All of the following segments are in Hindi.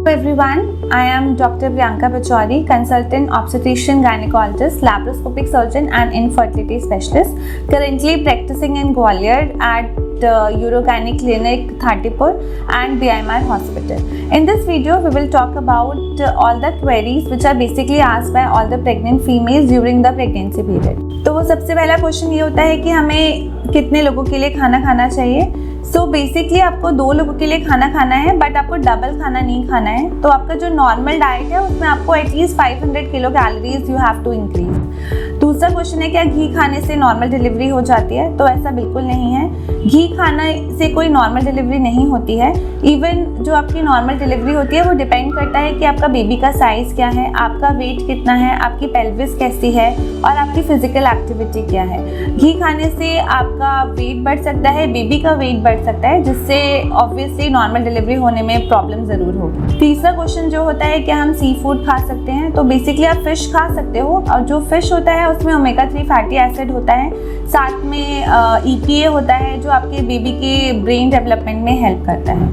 Everyone, I am Dr. Priyanka Pachauri, consultant obstetrician gynecologist, laparoscopic surgeon and infertility specialist, currently practicing in Gwalior at Urogynec Clinic, Thatipur and BIMR Hospital. In this video, we will talk about all the queries which are basically asked by all the pregnant females during the pregnancy period. तो वो सबसे पहला क्वेश्चन ये होता है कि हमें कितने लोगों के लिए खाना खाना चाहिए। सो बेसिकली आपको 2 लोगों के लिए खाना खाना है, बट आपको डबल खाना नहीं खाना है। तो आपका जो नॉर्मल डाइट है उसमें आपको at least 500 kilo calories you have to increase. दूसरा क्वेश्चन है, क्या घी खाने से नॉर्मल डिलीवरी हो जाती है? तो ऐसा बिल्कुल नहीं है। घी खाने से कोई नॉर्मल डिलीवरी नहीं होती है। इवन जो आपकी नॉर्मल डिलीवरी होती है वो डिपेंड करता है कि आपका बेबी का साइज़ क्या है, आपका वेट कितना है, आपकी पेल्विस कैसी है और आपकी फिजिकल एक्टिविटी क्या है। घी खाने से आपका वेट बढ़ सकता है, बेबी का वेट बढ़ सकता है, जिससे ऑब्वियसली नॉर्मल डिलीवरी होने में प्रॉब्लम ज़रूर होगी। तीसरा क्वेश्चन जो होता है, क्या हम सी फूड खा सकते हैं? तो बेसिकली आप फिश खा सकते हो, और जो फिश होता है उसमें ओमेगा 3 फैटी एसिड होता है, साथ में EPA होता है जो आपके बेबी के ब्रेन डेवलपमेंट में हेल्प करता है।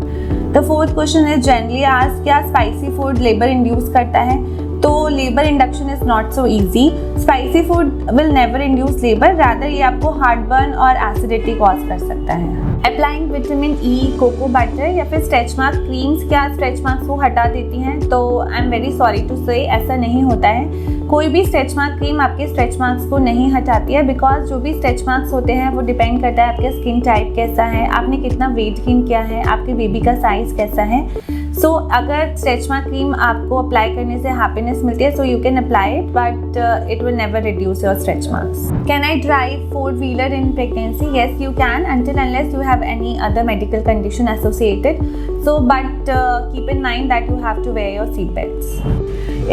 The fourth question is generally asked, क्या स्पाइसी फूड लेबर इंड्यूस करता है? तो labour induction is not so easy. Spicy food will never induce labour, rather ये आपको हार्टबर्न और एसिडिटी कॉज कर सकता है। Applying vitamin E, cocoa butter या फिर स्ट्रेच मार्क क्रीम्स क्या स्ट्रेच मार्क्स को हटा देती हैं? तो I am very sorry to say, ऐसा नहीं होता है। कोई भी स्ट्रेच मार्क क्रीम आपके स्ट्रेच मार्क्स को नहीं हटाती है, बिकॉज जो भी स्ट्रेच मार्क्स होते हैं वो डिपेंड करता है आपका स्किन टाइप कैसा है, आपने कितना वेट गेन किया है, आपके बेबी का साइज़ कैसा है। सो अगर स्ट्रेच मार्क क्रीम आपको अप्लाई करने से हैप्पीनेस मिलती है, so you can apply it, but it will never reduce your stretch marks. Can I drive 4-wheeler in pregnancy? Yes you can, until unless you have any other medical condition associated. So but keep in mind that you have to wear your seat belts.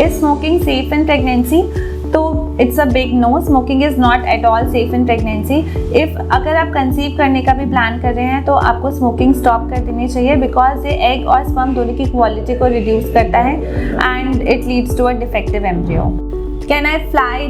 Is smoking safe in pregnancy? तो it's a big no, smoking is not at all safe in pregnancy. अगर आप कंसीव करने का भी प्लान कर रहे हैं तो आपको स्मोकिंग स्टॉप कर देनी चाहिए, बिकॉज ये एग और स्पर्म दोनों की क्वालिटी को रिड्यूस करता है and it leads to a defective embryo. Can I fly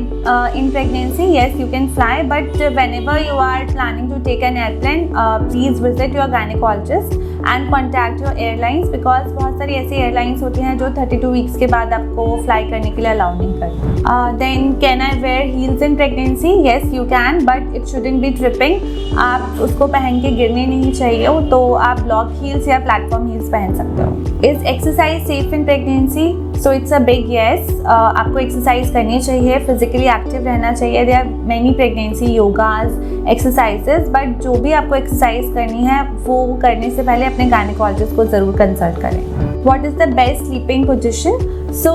in pregnancy? Yes, you can fly, but whenever you are planning to take an airplane, please visit your gynecologist and contact your airlines, because बहुत सारी ऐसी airlines होती हैं जो 32 weeks के बाद आपको fly करने के लिए allow नहीं करती। Then can I wear heels in pregnancy? Yes, you can, but it shouldn't be tripping. आप उसको पहन के गिरने नहीं चाहिए, तो आप block heels या platform heels पहन सकते हो। Is exercise safe in pregnancy? So it's a big yes. आपको एक्सरसाइज करनी चाहिए, फिजिकली एक्टिव रहना चाहिए। There are many pregnancy yogas, exercises, but जो भी आपको एक्सरसाइज करनी है वो करने से पहले अपने गायनेकोलॉजिस्ट को ज़रूर कंसल्ट करें। What is the best sleeping position? So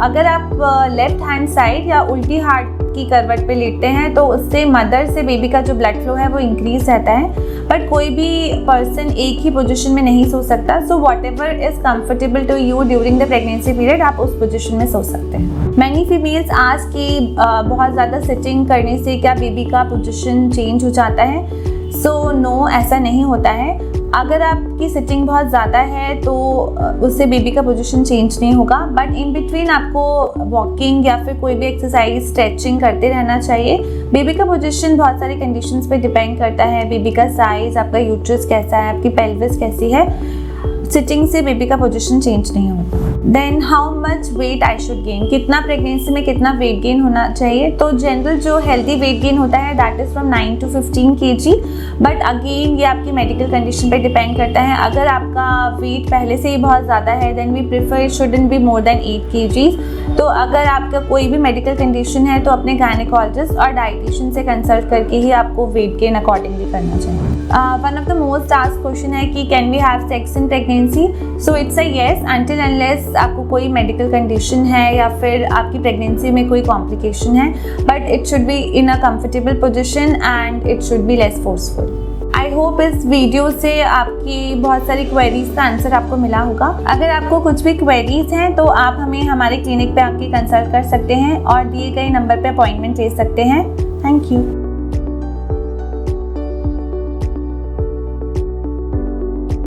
अगर आप लेफ्ट हैंड साइड या उल्टी हार्ट की करवट पे लेटते हैं तो उससे मदर से बेबी का जो ब्लड फ्लो है वो इंक्रीज रहता है, बट कोई भी पर्सन एक ही पोजीशन में नहीं सो सकता। So whatever is comfortable to you during the pregnancy period, आप उस पोजीशन में सो सकते हैं। मैनी फीमेल्स आज की बहुत ज़्यादा सिटिंग करने से क्या बेबी का पोजीशन चेंज हो जाता है? सो नो, ऐसा नहीं होता है। अगर आपकी सिटिंग बहुत ज़्यादा है तो उससे बेबी का पोजीशन चेंज नहीं होगा, बट इन बिटवीन आपको वॉकिंग या फिर कोई भी एक्सरसाइज, स्ट्रेचिंग करते रहना चाहिए। बेबी का पोजीशन बहुत सारी कंडीशंस पे डिपेंड करता है, बेबी का साइज़, आपका यूट्रस कैसा है, आपकी पेल्विस कैसी है। सिटिंग से बेबी का पोजीशन चेंज नहीं होगा। Then how much weight I should gain? कितना प्रेगनेंसी में कितना वेट गेन होना चाहिए? तो जनरल जो हेल्दी वेट गेन होता है that is from 9 to 15 kg, but again ये आपकी मेडिकल कंडीशन पे डिपेंड करता है। अगर आपका वेट पहले से ही बहुत ज़्यादा है then we prefer it shouldn't be more than 8 kg। तो अगर आपका कोई भी मेडिकल कंडीशन है तो अपने गायनेकोलॉजिस्ट और डाइटिशियन से कंसल्ट करके ही आपको वेट गेन अकॉर्डिंगली करना चाहिए। One of the most asked question है कि can we have sex in pregnancy? So it's a yes, until unless आपको कोई मेडिकल कंडीशन है या फिर आपकी प्रेगनेंसी में कोई कॉम्प्लिकेशन है, but it should be in a comfortable position and it should be less forceful. I hope इस वीडियो से आपकी बहुत सारी क्वेरीज का आंसर आपको मिला होगा। अगर आपको कुछ भी क्वेरीज हैं तो आप हमें हमारे क्लिनिक पे आके कंसल्ट कर सकते हैं और दिए गए नंबर पे अपॉइंटमेंट ले सकते हैं। Thank you.